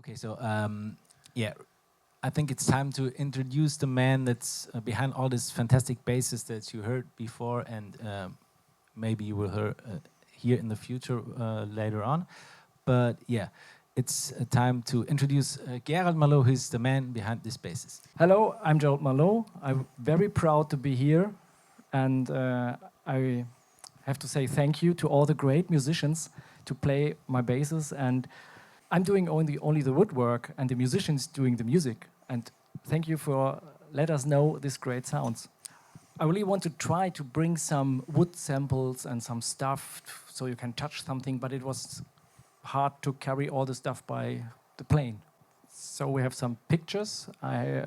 Okay, so yeah, I think it's time to introduce the man that's behind all these fantastic basses that you heard before, and maybe you will hear in the future later on. But yeah, it's time to introduce Gerald Marleaux, who's the man behind these basses. Hello, I'm Gerald Marleaux. I'm very proud to be here, and I have to say thank you to all the great musicians to play my basses, and I'm doing only the woodwork, and the musicians doing the music. And thank you for let us know these great sounds. I really want to try to bring some wood samples and some stuff so you can touch something, but it was hard to carry all the stuff by the plane. So we have some pictures. I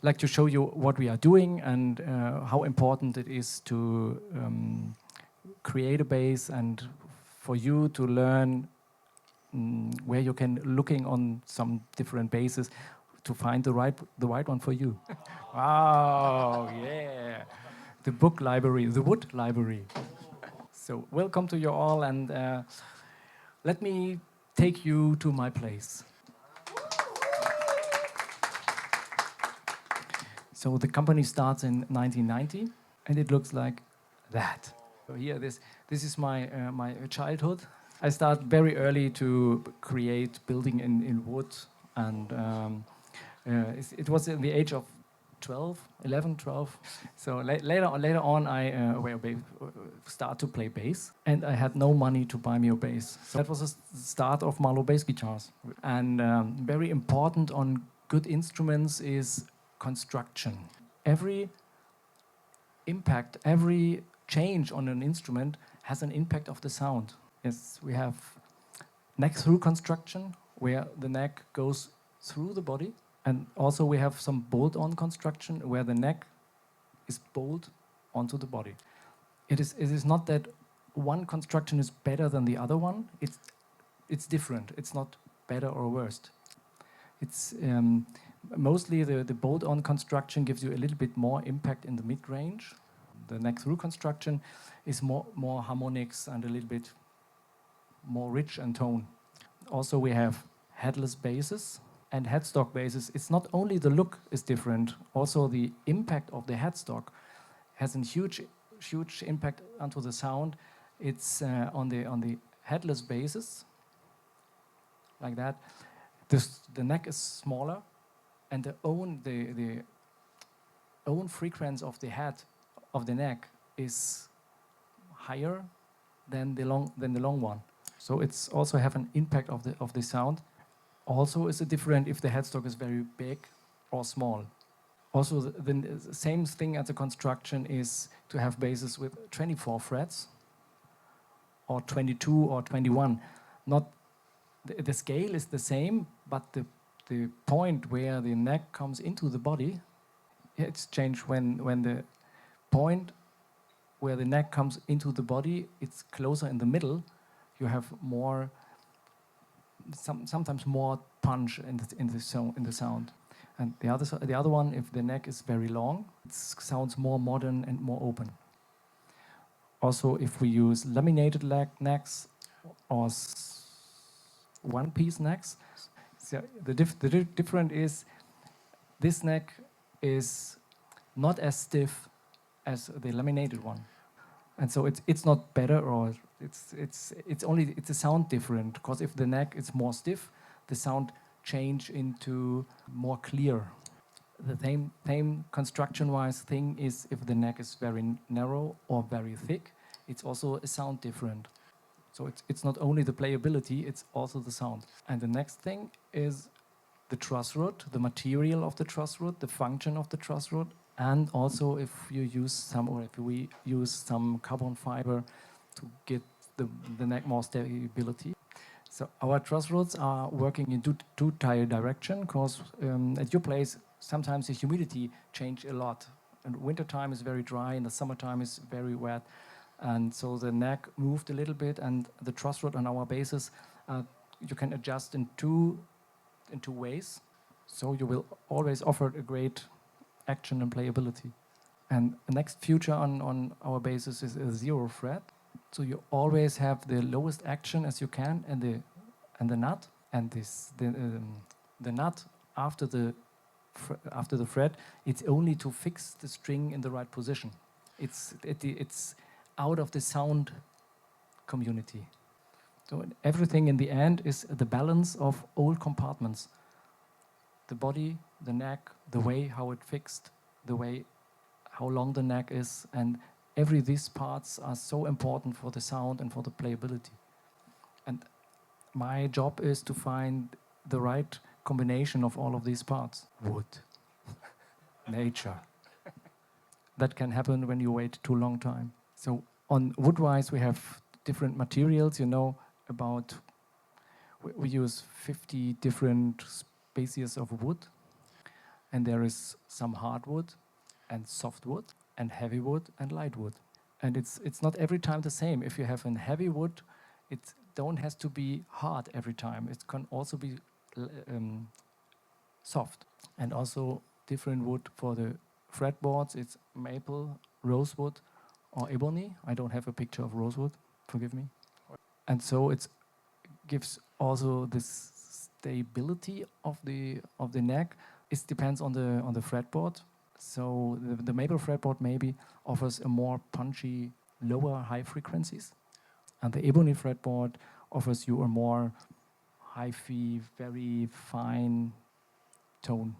like to show you what we are doing and how important it is to create a bass and for you to learn where you can looking on some different basses to find the right one for you. Wow, yeah. The book library, the wood library. So welcome to you all, and let me take you to my place. So the company starts in 1990, and it looks like that. So here, this is my childhood. I started very early to create building in wood, and it was in the age of 11, 12. So later on, I start to play bass, and I had no money to buy me a bass. So that was the start of Marleaux bass guitars. And very important on good instruments is construction. Every impact, every change on an instrument has an impact of the sound. Yes, we have neck-through construction, where the neck goes through the body. And also we have some bolt-on construction, where the neck is bolted onto the body. It is not that one construction is better than the other one. It's different. It's not better or worse. It's mostly the bolt-on construction gives you a little bit more impact in the mid-range. The neck-through construction is more harmonics and a little bit more rich and tone. Also we have headless basses and headstock basses. It's not only the look is different, also the impact of the headstock has a huge impact onto the sound. It's on the headless basses, like that. The neck is smaller, and the own frequency of the head of the neck is higher than the long one. So it's also have an impact of the sound. Also, is it different if the headstock is very big or small? Also, the same thing as the construction is to have basses with 24 frets or 22 or 21. Not the scale is the same, but the point where the neck comes into the body, it's changed when the point where the neck comes into the body, it's closer in the middle. You have more, sometimes more punch in the sound. And the other one, if the neck is very long, it sounds more modern and more open. Also, if we use laminated necks or one-piece necks, so the difference is this neck is not as stiff as the laminated one. And so it's not better, or it's a sound different, because if the neck is more stiff, the sound change into more clear. The same construction-wise thing is if the neck is very narrow or very thick, it's also a sound different. So it's not only the playability, it's also the sound. And the next thing is the truss rod, the material of the truss rod, the function of the truss rod, and also if you use if we use some carbon fiber to get the neck more stability. So our truss rods are working in two-tire direction, because at your place sometimes the humidity change a lot. And winter time is very dry, and the summertime is very wet. And so the neck moved a little bit, and the truss rod on our basses you can adjust in two ways. So you will always offer a great action and playability. And the next feature on our basses is a 0 fret. So you always have the lowest action as you can and the nut. and the nut after the fret, it's only to fix the string in the right position. It's out of the sound community. So everything in the end is the balance of all compartments. The body, the neck, the way how it fixed, the way how long the neck is, and these parts are so important for the sound and for the playability. And my job is to find the right combination of all of these parts. Wood, nature. That can happen when you wait too long time. So on wood-wise, we have different materials, we use 50 different species of wood, and there is some hardwood and softwood and heavy wood and light wood. And it's not every time the same. If you have a heavy wood, it don't has to be hard every time. It can also be soft. And also different wood for the fretboards. It's maple, rosewood, or ebony. I don't have a picture of rosewood, forgive me. And so it gives also this stability of the neck. It depends on the fretboard. So the maple fretboard maybe offers a more punchy, lower high frequencies, and the ebony fretboard offers you a more high-fi, very fine tone.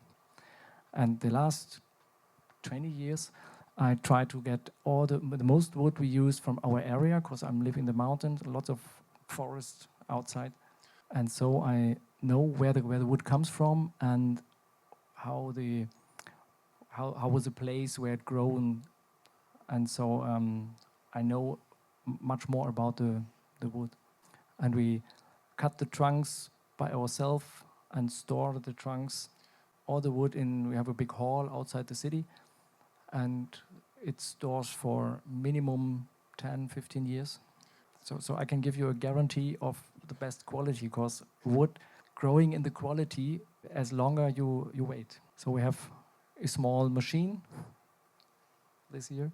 And the last 20 years, I try to get all the most wood we use from our area, because I'm living in the mountains, lots of forest outside, and so I know where the wood comes from and how was the place where it grown, and so I know much more about the wood. And we cut the trunks by ourselves and store the trunks, all the wood we have a big hall outside the city, and it stores for minimum 10-15 years. So I can give you a guarantee of the best quality, because wood growing in the quality as longer you wait. So we have a small machine this year,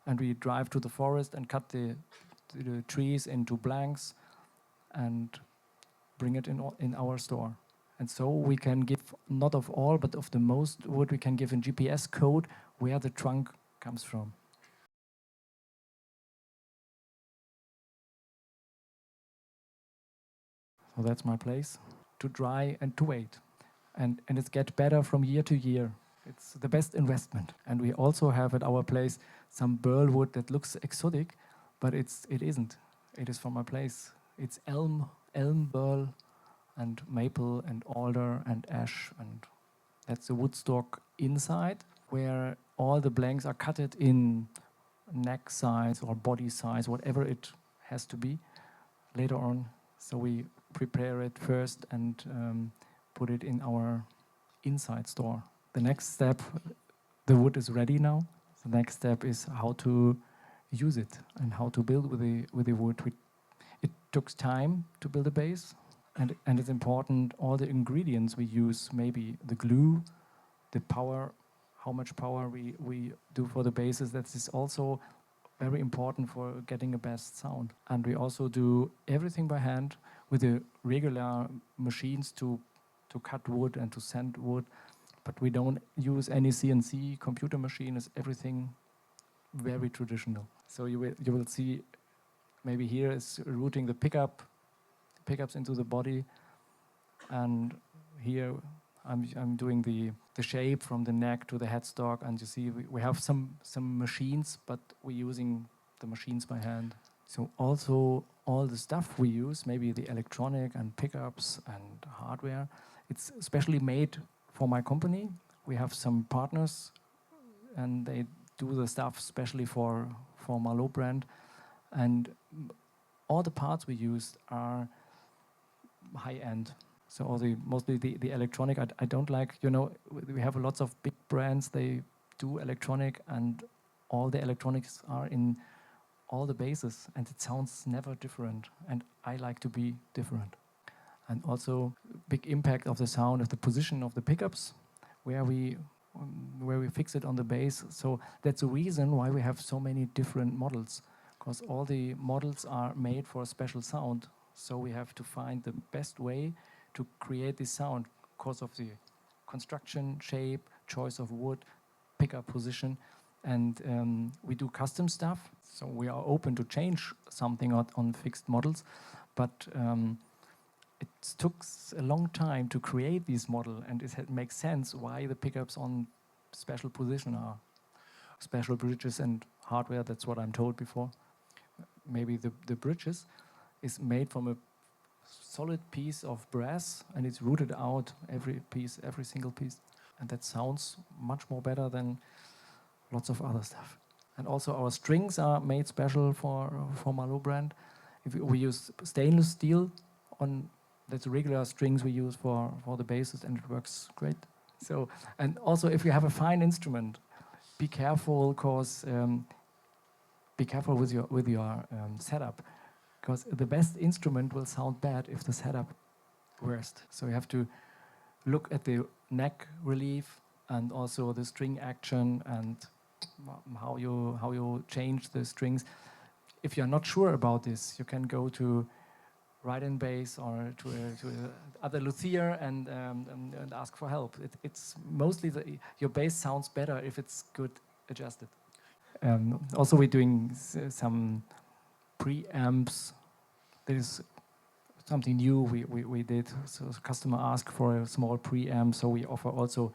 and we drive to the forest and cut the trees into blanks and bring it in our store. And so we can give, not of all, but of the most wood, we can give a GPS code where the trunk comes from. So that's my place, to dry and to wait. And it gets better from year to year. It's the best investment. And we also have at our place some burl wood that looks exotic, but it isn't. It is from our place. It's elm, burl, and maple, and alder, and ash, and that's the wood stock inside, where all the blanks are cutted in neck size or body size, whatever it has to be later on. So we prepare it first and put it in our inside store. The next step, the wood is ready now. The next step is how to use it and how to build with the wood. It took time to build a base, and it's important all the ingredients we use, maybe the glue, the power, how much power we do for the bases. That is also very important for getting a best sound. And we also do everything by hand with the regular machines to cut wood and to sand wood. But we don't use any CNC computer machine. It's everything very traditional. So you will see, maybe here is routing the pickups into the body, and here I'm doing the shape from the neck to the headstock, and you see we have some machines, but we're using the machines by hand. So also all the stuff we use, maybe the electronic and pickups and hardware, it's specially made for my company. We have some partners, and they do the stuff especially for Marleaux brand, and all the parts we use are high end. So mostly the electronic, I don't like, we have lots of big brands, they do electronic, and all the electronics are in all the bases, and it sounds never different, and I like to be different. And also big impact of the sound of the position of the pickups, where we fix it on the bass. So that's the reason why we have so many different models, because all the models are made for a special sound. So we have to find the best way to create this sound because of the construction, shape, choice of wood, pickup position, and we do custom stuff. So we are open to change something on fixed models, but it took a long time to create this model, and it makes sense why the pickups on special position are special bridges and hardware. That's what I'm told before. Maybe the bridges is made from a solid piece of brass, and it's rooted out every single piece, and that sounds much more better than lots of other stuff. And also our strings are made special for Marleaux brand. If we use stainless steel on, that's regular strings we use for the basses, and it works great. So, and also if you have a fine instrument, be careful, cause be careful with your setup, because the best instrument will sound bad if the setup worst. So you have to look at the neck relief and also the string action and how you change the strings. If you're not sure about this, you can go to Ridinbass or to other luthier and ask for help. It's mostly your bass sounds better if it's good adjusted. Also, we're doing some preamps. There is something new we did. So the customer asked for a small preamp, so we offer also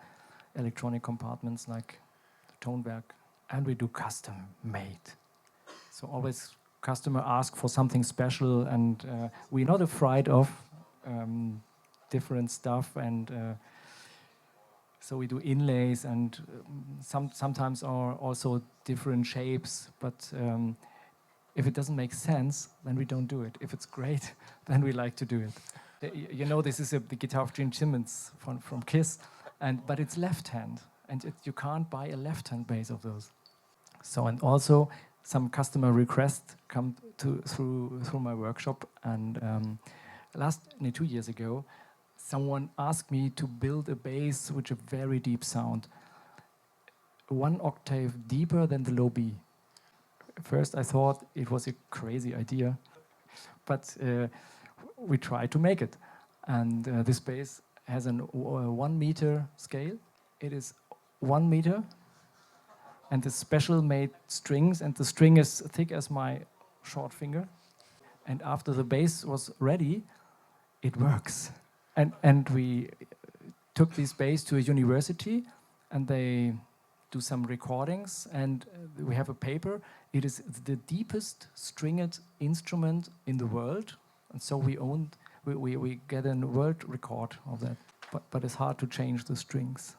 electronic compartments like the Tonwerk, and we do custom made. So always customer ask for something special, and we're not afraid of different stuff, and so we do inlays and sometimes are also different shapes, but if it doesn't make sense, then we don't do it. If it's great, then we like to do it. You know, this is the guitar of Gene Simmons from Kiss, but it's left hand, and you can't buy a left hand bass of those. So, and also some customer requests come through my workshop, and 2 years ago, someone asked me to build a bass with a very deep sound, 1 octave deeper than the low B. First, I thought it was a crazy idea, but we tried to make it. And this bass has a 1 meter scale. It is 1 meter, and the special made strings, and the string is thick as my short finger. And after the bass was ready, it works. And we took this bass to a university, and they do some recordings, and we have a paper. It is the deepest stringed instrument in the world, and so we get a world record of that. But it's hard to change the strings.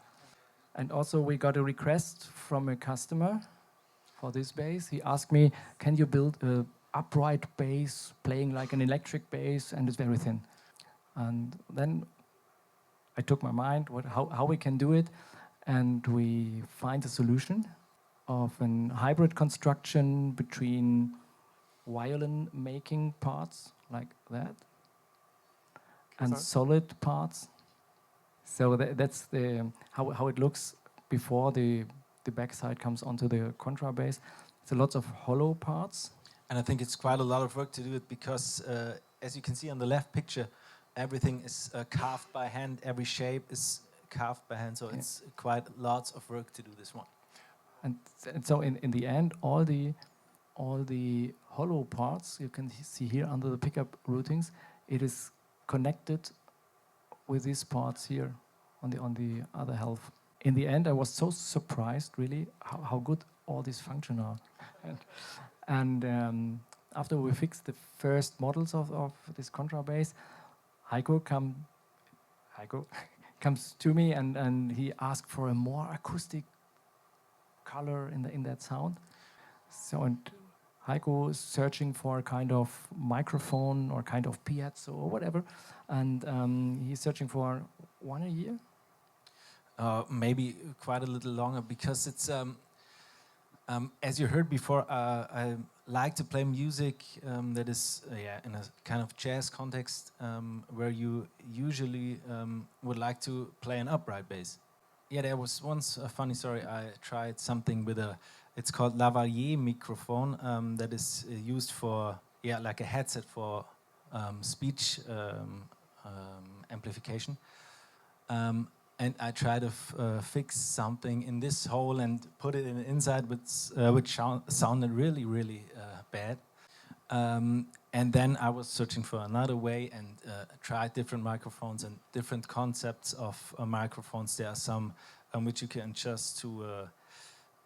And also we got a request from a customer for this bass. He asked me, can you build a upright bass playing like an electric bass, and it's very thin. And then I took my mind how we can do it, and we find a solution of a hybrid construction between violin making parts like that and solid parts. So that's how it looks before the backside comes onto the contrabass. It's a lot of hollow parts. And I think it's quite a lot of work to do it because, as you can see on the left picture, everything is carved by hand. Every shape is carved by hand, so it's quite lots of work to do this one. And so in the end, all the hollow parts you can see here under the pickup routings, it is connected with these parts here on the other half. In the end, I was so surprised, really, how good all these functions are. And after we fixed the first models of this contrabass, Heiko comes to me, and he asked for a more acoustic color in that sound. So, and Heiko is searching for a kind of microphone or kind of piezo or whatever, and he's searching for 1 year. Maybe quite a little longer, because it's as you heard before, I like to play music that is in a kind of jazz context, where you usually would like to play an upright bass. Yeah, there was once a funny story. I tried something with it's called lavalier microphone, that is used for like a headset for speech amplification. And I try to fix something in this hole and put it in the inside, which sounded really, really bad. And then I was searching for another way and tried different microphones and different concepts of microphones. There are some which you can adjust to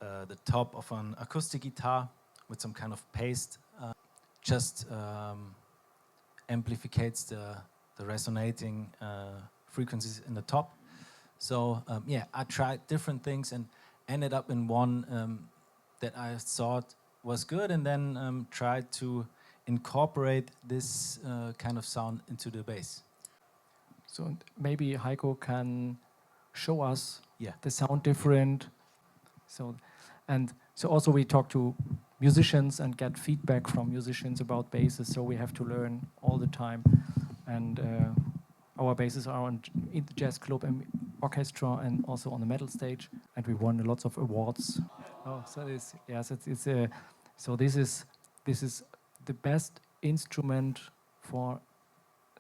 the top of an acoustic guitar with some kind of paste. Just amplifies the resonating frequencies in the top. So yeah, I tried different things and ended up in one that I thought was good, and then tried to incorporate this kind of sound into the bass. So maybe Heiko can show us Yeah. the sound different. So also we talk to musicians and get feedback from musicians about basses. So we have to learn all the time, and our basses are in the jazz club and orchestra and also on the metal stage, and we won lots of awards. Oh, so this, yes, so this is the best instrument for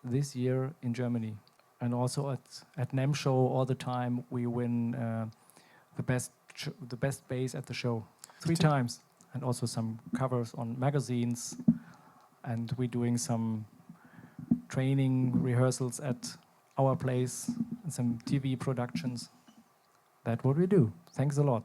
this year in Germany, and also at NEM show all the time we win the best bass at the show 3 times, and also some covers on magazines, and we're doing some training rehearsals at our place and some TV productions. That's what we do. Thanks a lot.